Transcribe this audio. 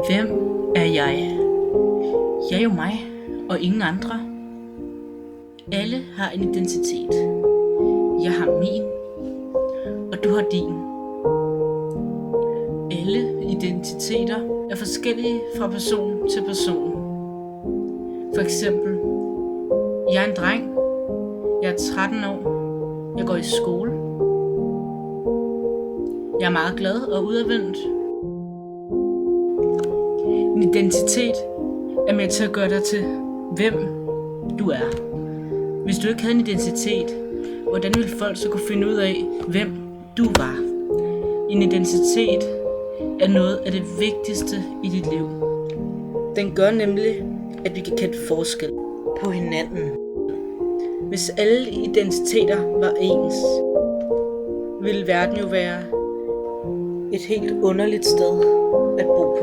Hvem er jeg? Jeg er jo mig og ingen andre. Alle har en identitet. Jeg har min, og du har din. Alle identiteter er forskellige fra person til person. For eksempel, jeg er en dreng. Jeg er 13 år. Jeg går i skole. Jeg er meget glad og udadvendt. En identitet er med til at gøre dig til, hvem du er. Hvis du ikke havde en identitet, hvordan ville folk så kunne finde ud af, hvem du var? En identitet er noget af det vigtigste i dit liv. Den gør nemlig, at vi kan kende forskel på hinanden. Hvis alle identiteter var ens, ville verden jo være et helt underligt sted at bo på.